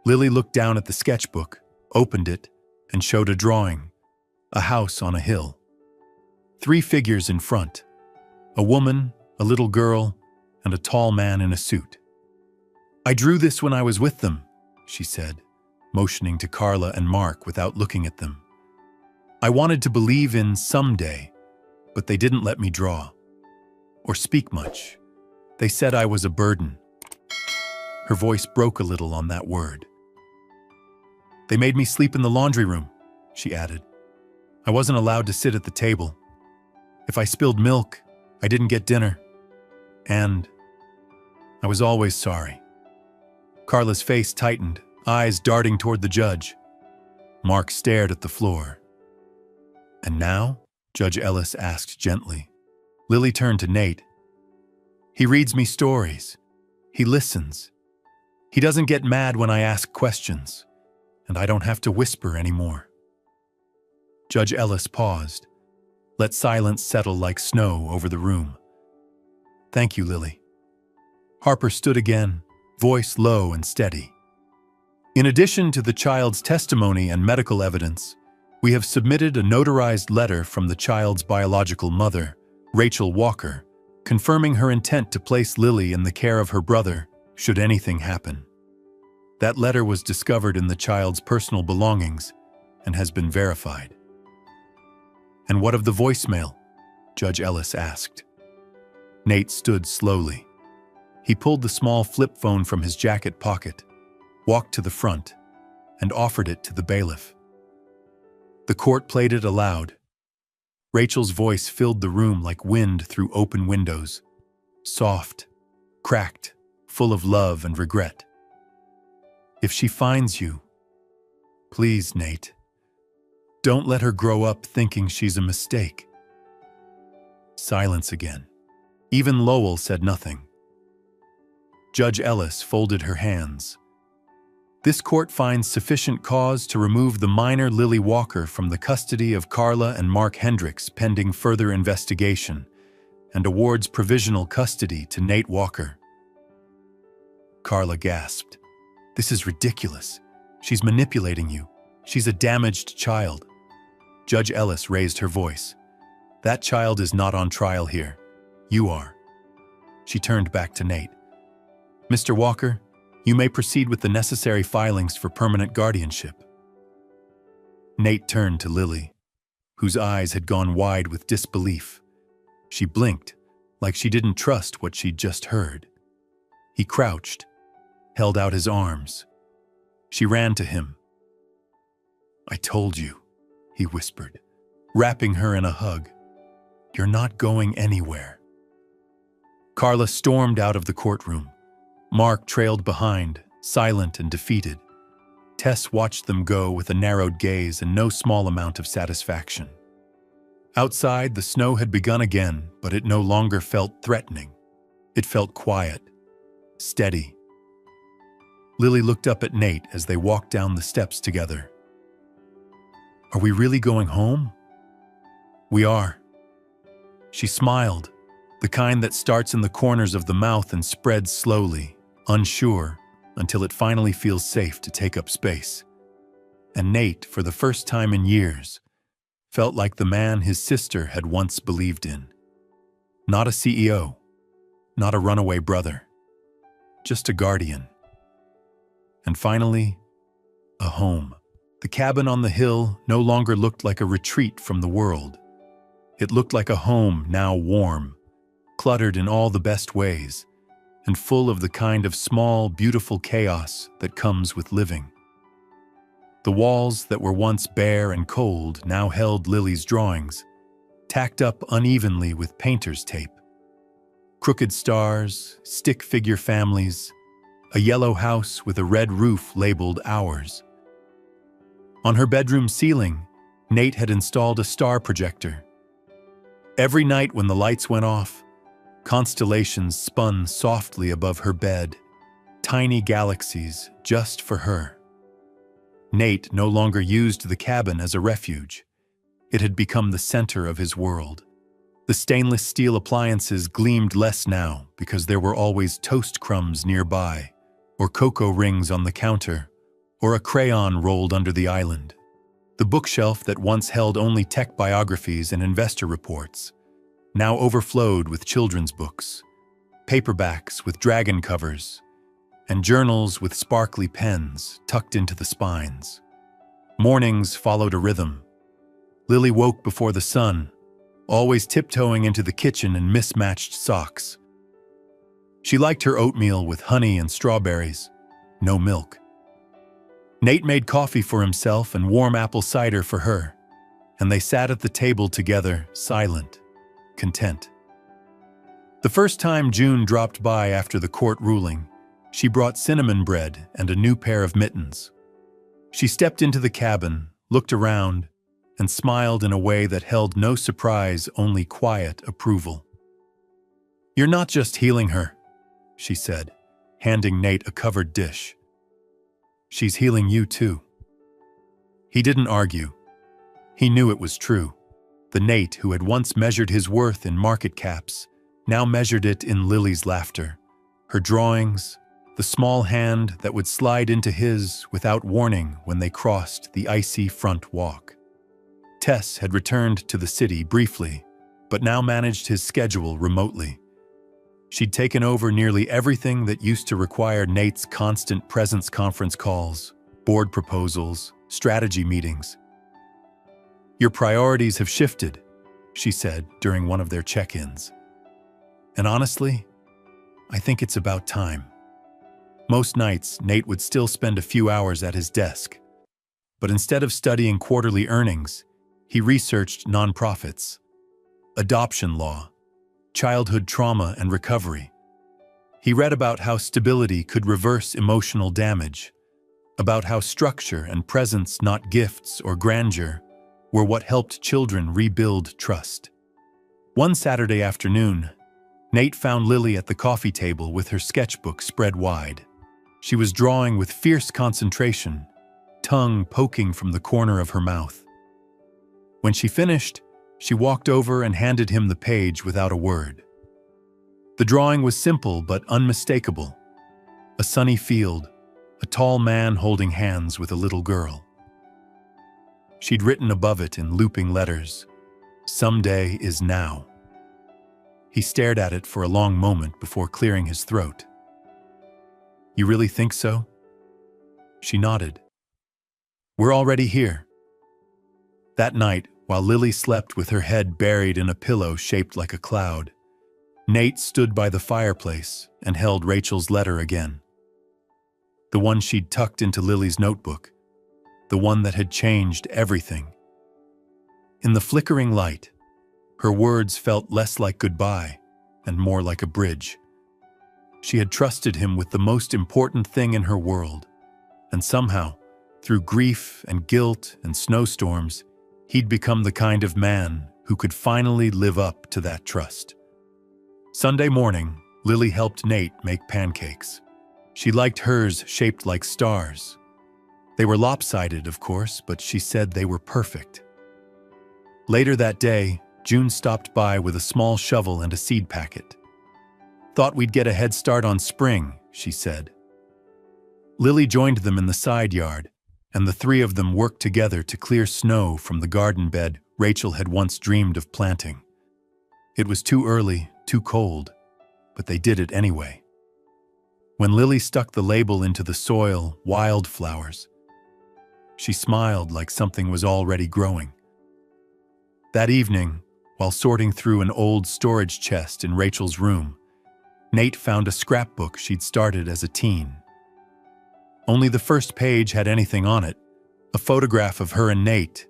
Lily looked down at the sketchbook, opened it, and showed a drawing, a house on a hill. 3 figures in front, a woman, a little girl, and a tall man in a suit. I drew this when I was with them, she said, motioning to Carla and Mark without looking at them. I wanted to believe in someday, but they didn't let me draw or speak much. They said I was a burden. Her voice broke a little on that word. They made me sleep in the laundry room, she added. I wasn't allowed to sit at the table. If I spilled milk, I didn't get dinner. And I was always sorry. Carla's face tightened, eyes darting toward the judge. Mark stared at the floor. And now? Judge Ellis asked gently. Lily turned to Nate. He reads me stories. He listens. He doesn't get mad when I ask questions, and I don't have to whisper anymore. Judge Ellis paused, let silence settle like snow over the room. Thank you, Lily. Harper stood again, voice low and steady. In addition to the child's testimony and medical evidence, we have submitted a notarized letter from the child's biological mother, Rachel Walker, confirming her intent to place Lily in the care of her brother should anything happen. That letter was discovered in the child's personal belongings and has been verified. And what of the voicemail? Judge Ellis asked. Nate stood slowly. He pulled the small flip phone from his jacket pocket, walked to the front, and offered it to the bailiff. The court played it aloud. Rachel's voice filled the room like wind through open windows, soft, cracked, full of love and regret. If she finds you, please, Nate, don't let her grow up thinking she's a mistake. Silence again. Even Lowell said nothing. Judge Ellis folded her hands. This court finds sufficient cause to remove the minor Lily Walker from the custody of Carla and Mark Hendricks pending further investigation and awards provisional custody to Nate Walker. Carla gasped. This is ridiculous. She's manipulating you. She's a damaged child. Judge Ellis raised her voice. That child is not on trial here. You are. She turned back to Nate. Mr. Walker, you may proceed with the necessary filings for permanent guardianship. Nate turned to Lily, whose eyes had gone wide with disbelief. She blinked, like she didn't trust what she'd just heard. He crouched, held out his arms. She ran to him. I told you, he whispered, wrapping her in a hug. You're not going anywhere. Carla stormed out of the courtroom. Mark trailed behind, silent and defeated. Tess watched them go with a narrowed gaze and no small amount of satisfaction. Outside, the snow had begun again, but it no longer felt threatening. It felt quiet, steady. Lily looked up at Nate as they walked down the steps together. "Are we really going home?" "We are." She smiled, the kind that starts in the corners of the mouth and spreads slowly, unsure, until it finally feels safe to take up space. And Nate, for the first time in years, felt like the man his sister had once believed in. Not a CEO, not a runaway brother, just a guardian. And finally, a home. The cabin on the hill no longer looked like a retreat from the world. It looked like a home now warm, cluttered in all the best ways, and full of the kind of small, beautiful chaos that comes with living. The walls that were once bare and cold now held Lily's drawings, tacked up unevenly with painter's tape. Crooked stars, stick figure families, a yellow house with a red roof labeled ours. On her bedroom ceiling, Nate had installed a star projector. Every night when the lights went off, constellations spun softly above her bed, tiny galaxies just for her. Nate no longer used the cabin as a refuge. It had become the center of his world. The stainless steel appliances gleamed less now because there were always toast crumbs nearby, or cocoa rings on the counter, or a crayon rolled under the island. The bookshelf that once held only tech biographies and investor reports now overflowed with children's books, paperbacks with dragon covers, and journals with sparkly pens tucked into the spines. Mornings followed a rhythm. Lily woke before the sun, always tiptoeing into the kitchen in mismatched socks. She liked her oatmeal with honey and strawberries, no milk. Nate made coffee for himself and warm apple cider for her, and they sat at the table together, silent, content. The first time June dropped by after the court ruling, she brought cinnamon bread and a new pair of mittens. She stepped into the cabin, looked around, and smiled in a way that held no surprise, only quiet approval. "You're not just healing her," she said, handing Nate a covered dish. "She's healing you too." He didn't argue. He knew it was true. The Nate who had once measured his worth in market caps now measured it in Lily's laughter, her drawings, the small hand that would slide into his without warning when they crossed the icy front walk. Tess had returned to the city briefly, but now managed his schedule remotely. She'd taken over nearly everything that used to require Nate's constant presence: conference calls, board proposals, strategy meetings. "Your priorities have shifted," she said during one of their check-ins. "And honestly, I think it's about time." Most nights, Nate would still spend a few hours at his desk, but instead of studying quarterly earnings, he researched nonprofits, adoption law, childhood trauma and recovery. He read about how stability could reverse emotional damage, about how structure and presence, not gifts or grandeur, were what helped children rebuild trust. One Saturday afternoon, Nate found Lily at the coffee table with her sketchbook spread wide. She was drawing with fierce concentration, tongue poking from the corner of her mouth. When she finished, she walked over and handed him the page without a word. The drawing was simple but unmistakable. A sunny field, a tall man holding hands with a little girl. She'd written above it in looping letters, "Someday is now." He stared at it for a long moment before clearing his throat. "You really think so?" She nodded. "We're already here." That night, while Lily slept with her head buried in a pillow shaped like a cloud, Nate stood by the fireplace and held Rachel's letter again. The one she'd tucked into Lily's notebook, the one that had changed everything. In the flickering light, her words felt less like goodbye and more like a bridge. She had trusted him with the most important thing in her world, and somehow, through grief and guilt and snowstorms, he'd become the kind of man who could finally live up to that trust. Sunday morning, Lily helped Nate make pancakes. She liked hers shaped like stars. They were lopsided, of course, but she said they were perfect. Later that day, June stopped by with a small shovel and a seed packet. "Thought we'd get a head start on spring," she said. Lily joined them in the side yard, and the three of them worked together to clear snow from the garden bed Rachel had once dreamed of planting. It was too early, too cold, but they did it anyway. When Lily stuck the label into the soil, wildflowers, she smiled like something was already growing. That evening, while sorting through an old storage chest in Rachel's room, Nate found a scrapbook she'd started as a teen. Only the first page had anything on it, a photograph of her and Nate,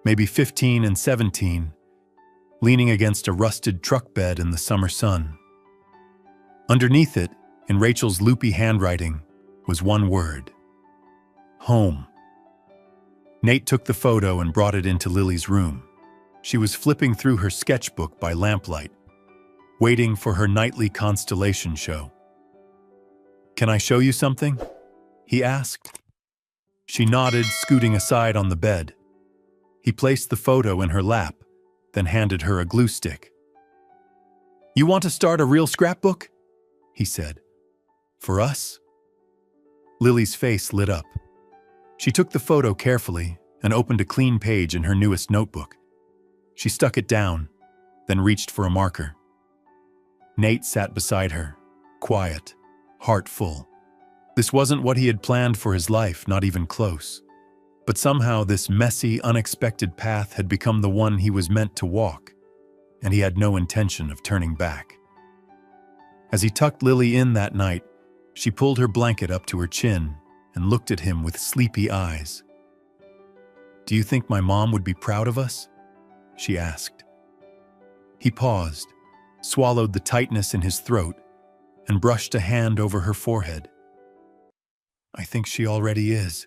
maybe 15 and 17, leaning against a rusted truck bed in the summer sun. Underneath it, in Rachel's loopy handwriting, was one word: home. Nate took the photo and brought it into Lily's room. She was flipping through her sketchbook by lamplight, waiting for her nightly constellation show. "Can I show you something?" he asked. She nodded, scooting aside on the bed. He placed the photo in her lap, then handed her a glue stick. "You want to start a real scrapbook?" he said. "For us?" Lily's face lit up. She took the photo carefully and opened a clean page in her newest notebook. She stuck it down, then reached for a marker. Nate sat beside her, quiet, heart full. This wasn't what he had planned for his life, not even close. But somehow this messy, unexpected path had become the one he was meant to walk, and he had no intention of turning back. As he tucked Lily in that night, she pulled her blanket up to her chin and looked at him with sleepy eyes. "Do you think my mom would be proud of us?" she asked. He paused, swallowed the tightness in his throat, and brushed a hand over her forehead. "I think she already is,"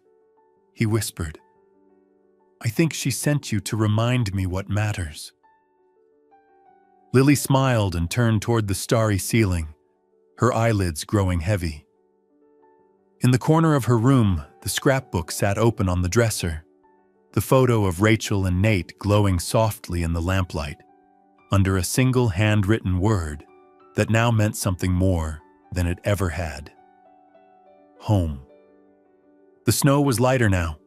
he whispered. "I think she sent you to remind me what matters." Lily smiled and turned toward the starry ceiling, her eyelids growing heavy. In the corner of her room, the scrapbook sat open on the dresser, the photo of Rachel and Nate glowing softly in the lamplight, under a single handwritten word that now meant something more than it ever had. Home. The snow was lighter now,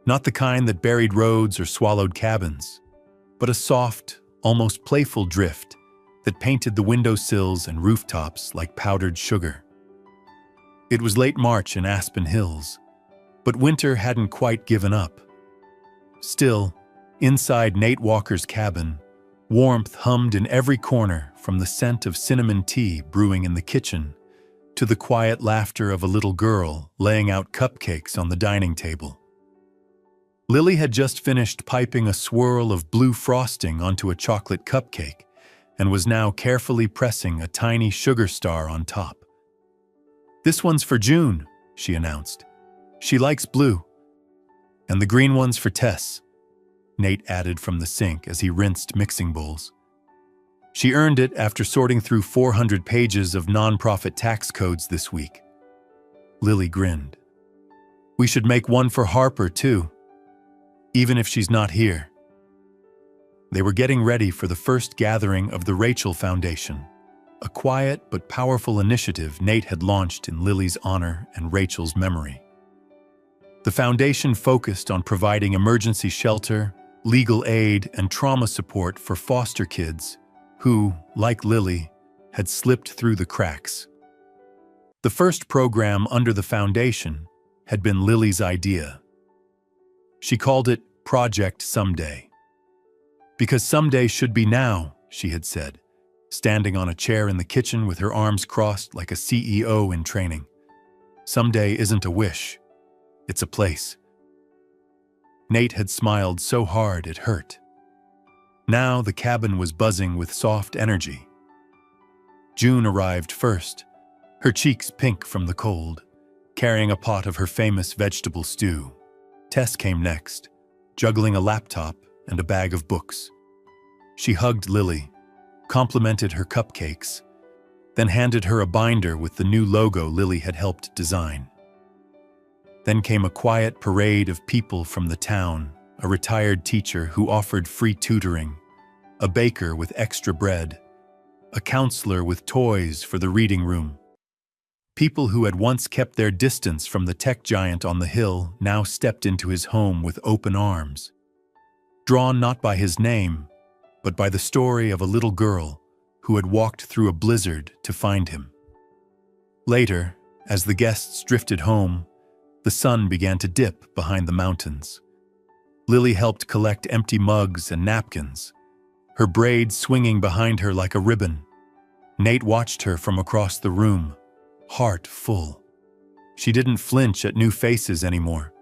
not the kind that buried roads or swallowed cabins, but a soft, almost playful drift that painted the windowsills and rooftops like powdered sugar. It was late March in Aspen Hills, but winter hadn't quite given up. Still, inside Nate Walker's cabin, warmth hummed in every corner, from the scent of cinnamon tea brewing in the kitchen to the quiet laughter of a little girl laying out cupcakes on the dining table. Lily had just finished piping a swirl of blue frosting onto a chocolate cupcake and was now carefully pressing a tiny sugar star on top. "This one's for June," she announced. "She likes blue. And the green one's for Tess," Nate added from the sink as he rinsed mixing bowls. "She earned it after sorting through 400 pages of nonprofit tax codes this week." Lily grinned. "We should make one for Harper, too, even if she's not here." They were getting ready for the first gathering of the Rachel Foundation, a quiet but powerful initiative Nate had launched in Lily's honor and Rachel's memory. The foundation focused on providing emergency shelter, legal aid, and trauma support for foster kids who, like Lily, had slipped through the cracks. The first program under the foundation had been Lily's idea. She called it Project Someday. "Because someday should be now," she had said, standing on a chair in the kitchen with her arms crossed like a CEO in training. "Someday isn't a wish, it's a place." Nate had smiled so hard it hurt. Now the cabin was buzzing with soft energy. June arrived first, her cheeks pink from the cold, carrying a pot of her famous vegetable stew. Tess came next, juggling a laptop and a bag of books. She hugged Lily, complimented her cupcakes, then handed her a binder with the new logo Lily had helped design. Then came a quiet parade of people from the town, a retired teacher who offered free tutoring, a baker with extra bread, a counselor with toys for the reading room. People who had once kept their distance from the tech giant on the hill now stepped into his home with open arms, drawn not by his name, but by the story of a little girl who had walked through a blizzard to find him. Later, as the guests drifted home, the sun began to dip behind the mountains. Lily helped collect empty mugs and napkins, her braids swinging behind her like a ribbon. Nate watched her from across the room, heart full. She didn't flinch at new faces anymore.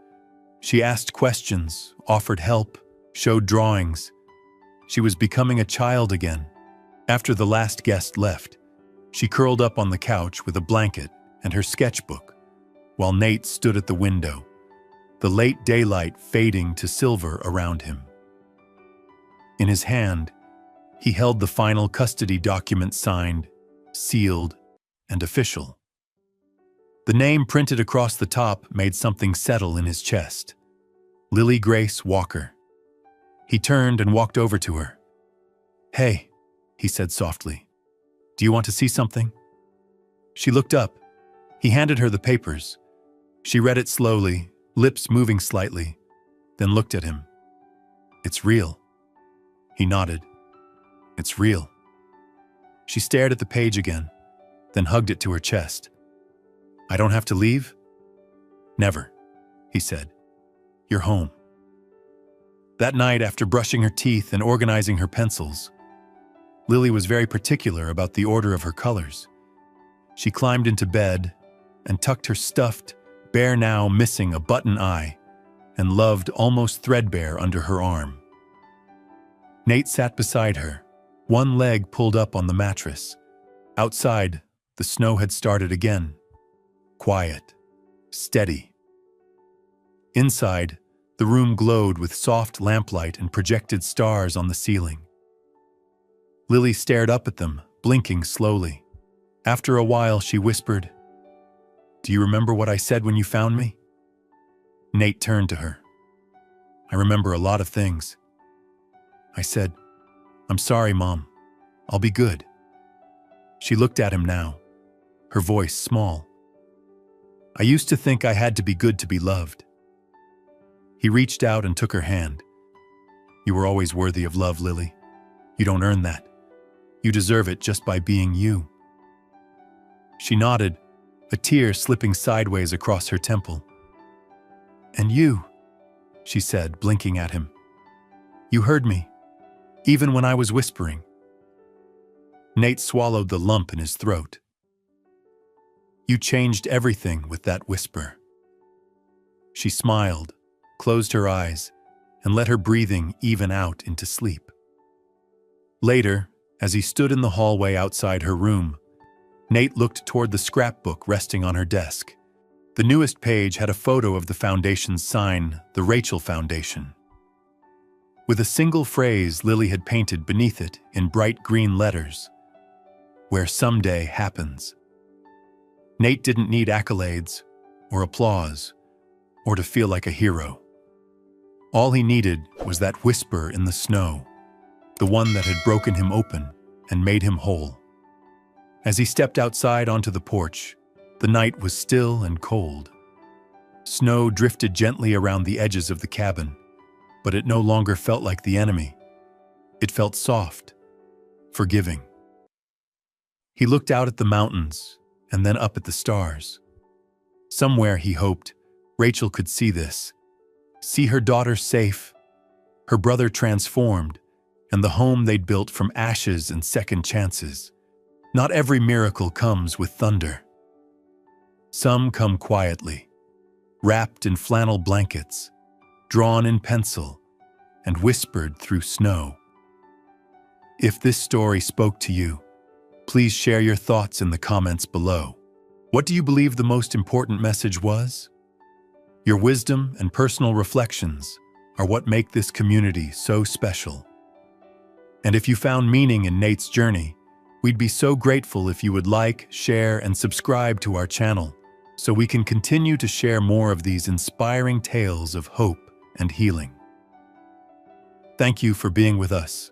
She asked questions, offered help, showed drawings. She was becoming a child again. After the last guest left, she curled up on the couch with a blanket and her sketchbook, while Nate stood at the window, the late daylight fading to silver around him. In his hand, he held the final custody document signed, sealed, and official. The name printed across the top made something settle in his chest. Lily Grace Walker. He turned and walked over to her. "Hey," he said softly. "Do you want to see something?" She looked up. He handed her the papers. She read it slowly, lips moving slightly, then looked at him. "It's real." He nodded. "It's real." She stared at the page again, then hugged it to her chest. "I don't have to leave?" "Never," he said. "You're home." That night, after brushing her teeth and organizing her pencils, Lily was very particular about the order of her colors. She climbed into bed and tucked her stuffed, bare now missing a button eye, and loved almost threadbare under her arm. Nate sat beside her, one leg pulled up on the mattress. Outside, the snow had started again. Quiet, steady. Inside, the room glowed with soft lamplight and projected stars on the ceiling. Lily stared up at them, blinking slowly. After a while, she whispered, "Do you remember what I said when you found me?" Nate turned to her. "I remember a lot of things. I said, 'I'm sorry, Mom. I'll be good.'" She looked at him now, her voice small. "I used to think I had to be good to be loved." He reached out and took her hand. "You were always worthy of love, Lily. You don't earn that. You deserve it just by being you." She nodded, a tear slipping sideways across her temple. "And you," she said, blinking at him. "You heard me, even when I was whispering." Nate swallowed the lump in his throat. "You changed everything with that whisper." She smiled, closed her eyes, and let her breathing even out into sleep. Later, as he stood in the hallway outside her room, Nate looked toward the scrapbook resting on her desk. The newest page had a photo of the foundation's sign, the Rachel Foundation. With a single phrase Lily had painted beneath it in bright green letters, "Where someday happens." Nate didn't need accolades, or applause, or to feel like a hero. All he needed was that whisper in the snow, the one that had broken him open and made him whole. As he stepped outside onto the porch, the night was still and cold. Snow drifted gently around the edges of the cabin, but it no longer felt like the enemy. It felt soft, forgiving. He looked out at the mountains and then up at the stars. Somewhere, he hoped, Rachel could see this, see her daughter safe, her brother transformed, and the home they'd built from ashes and second chances. Not every miracle comes with thunder. Some come quietly, wrapped in flannel blankets, drawn in pencil, and whispered through snow. If this story spoke to you, please share your thoughts in the comments below. What do you believe the most important message was? Your wisdom and personal reflections are what make this community so special. And if you found meaning in Nate's journey, we'd be so grateful if you would like, share, and subscribe to our channel so we can continue to share more of these inspiring tales of hope and healing. Thank you for being with us.